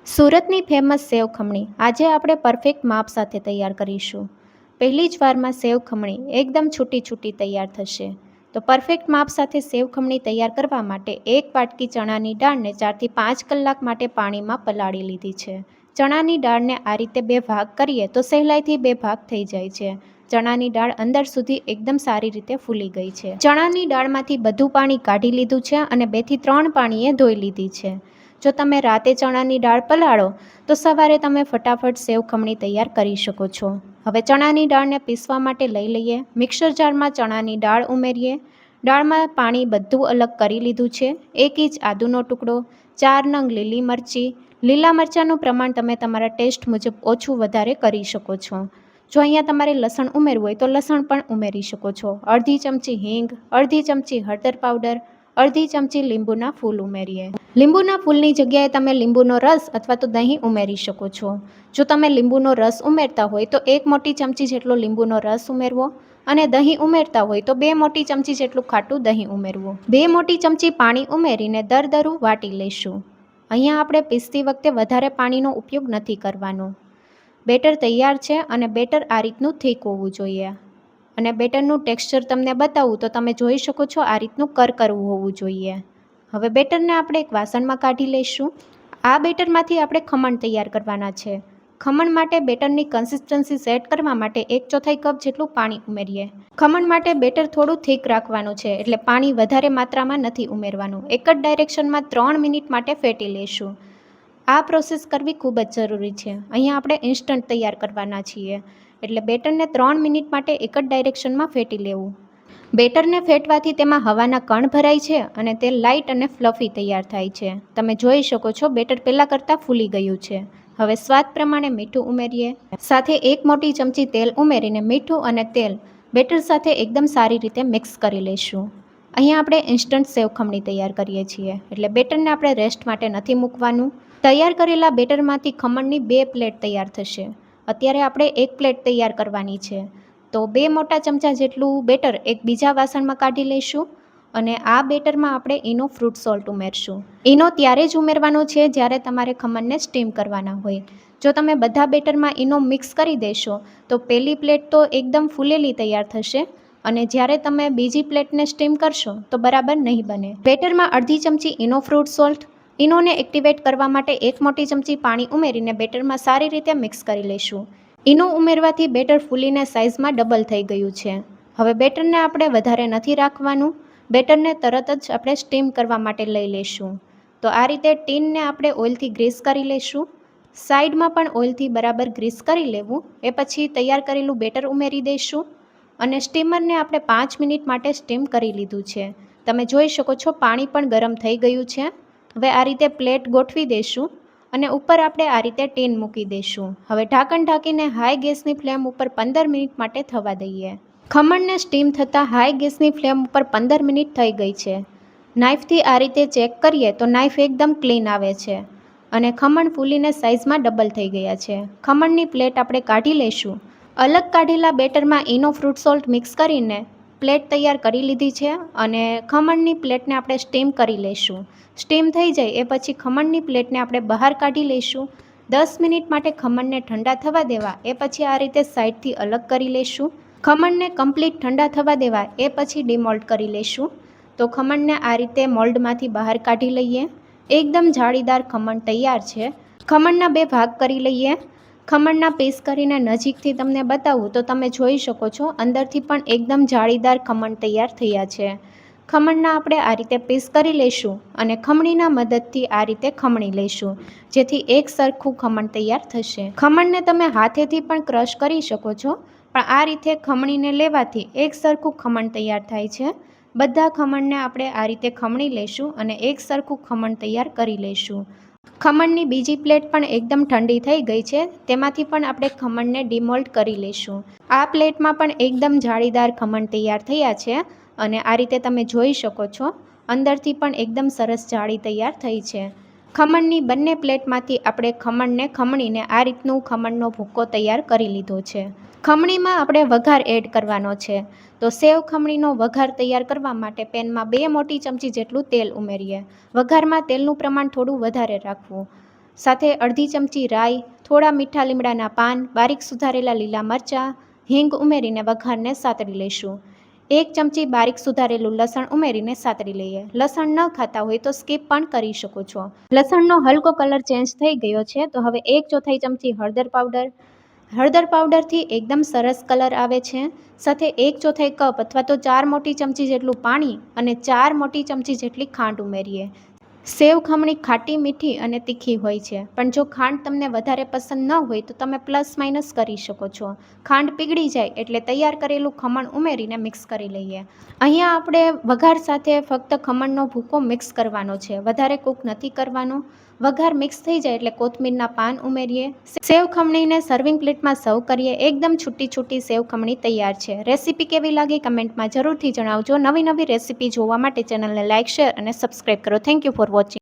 સુરતની ફેમસ સેવ ખમણી આજે આપણે પરફેક્ટ માપ સાથે તૈયાર કરીશું. પહેલી જ વારમાં સેવ ખમણી એકદમ છૂટી છૂટી તૈયાર થશે. તો પરફેક્ટ માપ સાથે સેવ ખમણી તૈયાર કરવા માટે એક વાટકી ચણાની દાળને 4 થી 5 કલાક માટે પાણીમાં પલાળી લીધી છે. ચણાની દાળને આ રીતે બે ભાગ કરીએ તો સહેલાઈથી બે ભાગ થઈ જાય છે. ચણાની દાળ અંદર સુધી એકદમ સારી રીતે ફૂલી ગઈ છે. ચણાની દાળમાંથી બધું પાણી કાઢી લીધું છે અને 2 થી 3 પાણીએ ધોઈ લીધી છે. જો તમે રાતે ચણાની દાળ પલાળો તો સવારે તમે ફટાફટ સેવ ખમણી તૈયાર કરી શકો છો. હવે ચણાની દાળને પીસવા માટે લઈ લઈએ. મિક્સર જારમાં ચણાની દાળ ઉમેરીએ. દાળમાં પાણી બધું અલગ કરી લીધું છે. 1 ઇંચ આદુનો ટુકડો, 4 નંગ લીલી મરચી. લીલા મરચાંનું પ્રમાણ તમે તમારા ટેસ્ટ મુજબ ઓછું વધારે કરી શકો છો. જો અહીંયા તમારે લસણ ઉમેરવું હોય તો લસણ પણ ઉમેરી શકો છો. અડધી ચમચી હિંગ, અડધી ચમચી હળદર પાવડર, અડધી ચમચી લીંબુના ફૂલ ઉમેરીએ. લીંબુના ફૂલની જગ્યાએ તમે લીંબુનો રસ અથવા તો દહીં ઉમેરી શકો છો. જો તમે લીંબુનો રસ ઉમેરતા હોય તો 1 મોટી ચમચી જેટલો લીંબુનો રસ ઉમેરવો અને દહીં ઉમેરતા હોય તો 2 મોટી ચમચી જેટલું ખાટું દહીં ઉમેરવું. 2 મોટી ચમચી પાણી ઉમેરીને દરદરું વાટી લઈશું. અહીંયા આપણે પીસતી વખતે વધારે પાણીનો ઉપયોગ નથી કરવાનો. બેટર તૈયાર છે અને બેટર આ રીતનું થીક હોવું જોઈએ. અને બેટરનું ટેક્સચર તમને બતાવું તો તમે જોઈ શકો છો આ રીતનું કરકરવું હોવું જોઈએ. હવે બેટરને આપણે એક વાસણમાં કાઢી લઈશું. આ બેટરમાંથી આપણે ખમણ તૈયાર કરવાના છે. ખમણ માટે બેટરની કન્સિસ્ટન્સી સેટ કરવા માટે 1/4 કપ જેટલું પાણી ઉમેરીએ. ખમણ માટે બેટર થોડું થીક રાખવાનું છે એટલે પાણી વધારે માત્રામાં નથી ઉમેરવાનું. એક જ ડાયરેક્શનમાં 3 મિનિટ માટે ફેટી લઈશું. આ પ્રોસેસ કરવી ખૂબ જ જરૂરી છે. અહીંયા આપણે ઇન્સ્ટન્ટ તૈયાર કરવાના છીએ એટલે બેટરને 3 મિનિટ માટે એક જ ડાયરેક્શનમાં ફેટી લેવું. બેટરને ફેટવાથી તેમાં હવાના કણ ભરાય છે અને તે લાઇટ અને ફ્લફી તૈયાર થાય છે. તમે જોઈ શકો છો બેટર પહેલાં કરતાં ફૂલી ગયું છે. હવે સ્વાદ પ્રમાણે મીઠું ઉમેરીએ. સાથે 1 મોટી ચમચી તેલ ઉમેરીને મીઠું અને તેલ બેટર સાથે એકદમ સારી રીતે મિક્સ કરી લઈશું. અહીંયા આપણે ઇન્સ્ટન્ટ સેવ ખમણી તૈયાર કરીએ છીએ એટલે બેટરને આપણે રેસ્ટ માટે નથી મૂકવાનું. તૈયાર કરેલા બેટરમાંથી ખમણની 2 પ્લેટ તૈયાર થશે. અત્યારે આપણે 1 પ્લેટ તૈયાર કરવાની છે. તો 2 મોટા ચમચા જેટલું બેટર એક બીજા વાસણમાં કાઢી લઈશું અને આ બેટરમાં આપણે ઈનો ફ્રૂટ સોલ્ટ ઉમેરશું. ઈનો ત્યારે જ ઉમેરવાનો છે જ્યારે તમારે ખમણને સ્ટીમ કરવાના હોય. જો તમે બધા બેટરમાં ઈનો મિક્સ કરી દેશો તો પહેલી પ્લેટ તો એકદમ ફૂલેલી તૈયાર થશે અને જ્યારે તમે બીજી પ્લેટને સ્ટીમ કરશો તો બરાબર નહીં બને. બેટરમાં અડધી ચમચી ઈનો ફ્રૂટ સોલ્ટ. ઈનોને એક્ટિવેટ કરવા માટે 1 મોટી ચમચી પાણી ઉમેરીને બેટરમાં સારી રીતે મિક્સ કરી લઈશું. ઈનો ઉમેરવાથી બેટર ફૂલીને સાઇઝમાં ડબલ થઈ ગયું છે. હવે બેટરને આપણે વધારે નથી રાખવાનું. બેટરને તરત જ આપણે સ્ટીમ કરવા માટે લઈ લઈશું. તો આ રીતે ટીનને આપણે ઓઇલથી ગ્રીસ કરી લઈશું. સાઈડમાં પણ ઓઇલથી બરાબર ગ્રીસ કરી લેવું. એ પછી તૈયાર કરેલું બેટર ઉમેરી દઈશું અને સ્ટીમરને આપણે 5 મિનિટ માટે સ્ટીમ કરી લીધું છે. તમે જોઈ શકો છો પાણી પણ ગરમ થઈ ગયું છે. હવે આ રીતે પ્લેટ ગોઠવી દઈશું અને ઉપર આપણે આ રીતે ટીન મૂકી દઈશું. હવે ઢાંકણ ઢાંકીને હાઈ ગેસની ફ્લેમ ઉપર 15 મિનિટ માટે થવા દઈએ. ખમણને સ્ટીમ થતાં હાઈ ગેસની ફ્લેમ ઉપર 15 મિનિટ થઈ ગઈ છે. નાઇફથી આ રીતે ચેક કરીએ તો નાઇફ એકદમ ક્લીન આવે છે અને ખમણ ફૂલીને સાઇઝમાં ડબલ થઈ ગયા છે. ખમણની પ્લેટ આપણે કાઢી લઈશું. અલગ કાઢેલા બેટરમાં ઈનો ફ્રૂટ સોલ્ટ મિક્સ કરીને પ્લેટ તૈયાર કરી લીધી છે અને ખમણની પ્લેટને આપણે સ્ટીમ કરી લઈશું. સ્ટીમ થઈ જાય એ પછી ખમણની પ્લેટને આપણે બહાર કાઢી લઈશું. 10 મિનિટ માટે ખમણને ઠંડા થવા દેવા. એ પછી આ રીતે સાઈડથી અલગ કરી લઈશું. ખમણને કમ્પ્લીટ ઠંડા થવા દેવા એ પછી ડિમોલ્ડ કરી લઈશું. તો ખમણને આ રીતે મોલ્ડમાંથી બહાર કાઢી લઈએ. એકદમ જાળીદાર ખમણ તૈયાર છે. ખમણના 2 ભાગ કરી લઈએ. ખમણના પીસ કરીને નજીકથી તમને બતાવું તો તમે જોઈ શકો છો અંદરથી પણ એકદમ જાળીદાર ખમણ તૈયાર થયા છે. ખમણના આપણે આ રીતે પીસ કરી લઈશું અને ખમણીના મદદથી આ રીતે ખમણી લઈશું જેથી એક સરખું ખમણ તૈયાર થશે. ખમણને તમે હાથેથી પણ ક્રશ કરી શકો છો પણ આ રીતે ખમણીને લેવાથી એક સરખું ખમણ તૈયાર થાય છે. બધા ખમણને આપણે આ રીતે ખમણી લઈશું અને એક સરખું ખમણ તૈયાર કરી લઈશું. ખમણની બીજી પ્લેટ પણ એકદમ ઠંડી થઈ ગઈ છે. તેમાંથી પણ આપણે ખમણને ડિમોલ્ડ કરી લઈશું. આ પ્લેટમાં પણ એકદમ જાળીદાર ખમણ તૈયાર થયા છે અને આ રીતે તમે જોઈ શકો છો અંદરથી પણ એકદમ સરસ જાળી તૈયાર થઈ છે. ખમણની બંને પ્લેટમાંથી આપણે ખમણને ખમણીને આ રીતનું ખમણનો ભૂક્કો તૈયાર કરી લીધો છે. ખમણીમાં આપણે વઘાર એડ કરવાનો છે. તો સેવ ખમણીનો વઘાર તૈયાર કરવા માટે પેનમાં 2 મોટી ચમચી જેટલું તેલ ઉમેરીએ. વઘારમાં તેલનું પ્રમાણ થોડું વધારે રાખવું. સાથે અડધી ચમચી રાઈ, થોડા મીઠા લીમડાના પાન, બારીક સુધારેલા લીલા મરચાં, હિંગ ઉમેરીને વઘારને સાતળી લઈશું. 1 ચમચી બારીક સુધારેલું લસણ ઉમેરીને સાતળી લઈએ. લસણ ન ખાતા હોય તો સ્કીપ પણ કરી શકો છો. લસણનો હલકો કલર ચેન્જ થઈ ગયો છે તો હવે 1/4 ચમચી હળદર પાવડર. હળદર પાવડરથી એકદમ સરસ કલર આવે છે. સાથે 1/4 કપ અથવા તો 4 મોટી ચમચી જેટલું પાણી અને 4 મોટી ચમચી જેટલી ખાંડ ઉમેરીએ. સેવ ખમણી ખાટી, મીઠી અને તીખી હોય છે, પણ જો ખાંડ તમને વધારે પસંદ ન હોય તો તમે પ્લસ માઇનસ કરી શકો છો. ખાંડ પીગળી જાય એટલે તૈયાર કરેલું ખમણ ઉમેરીને મિક્સ કરી લઈએ. અહીંયા આપણે વઘાર સાથે ફક્ત ખમણનો ભૂકો મિક્સ કરવાનો છે, વધારે કૂક નથી કરવાનો. વઘાર મિક્સ થઈ જાય એટલે કોથમીરના પાન ઉમેરીએ. સેવ ખમણીને સર્વિંગ પ્લેટમાં સર્વ કરીએ. એકદમ છૂટી છૂટી સેવ ખમણી તૈયાર છે. રેસીપી કેવી લાગી કમેન્ટમાં જરૂરથી જણાવજો. નવી રેસીપી જોવા માટે ચેનલને લાઇક, શેર અને સબસ્ક્રાઈબ કરો. Thank you for watching.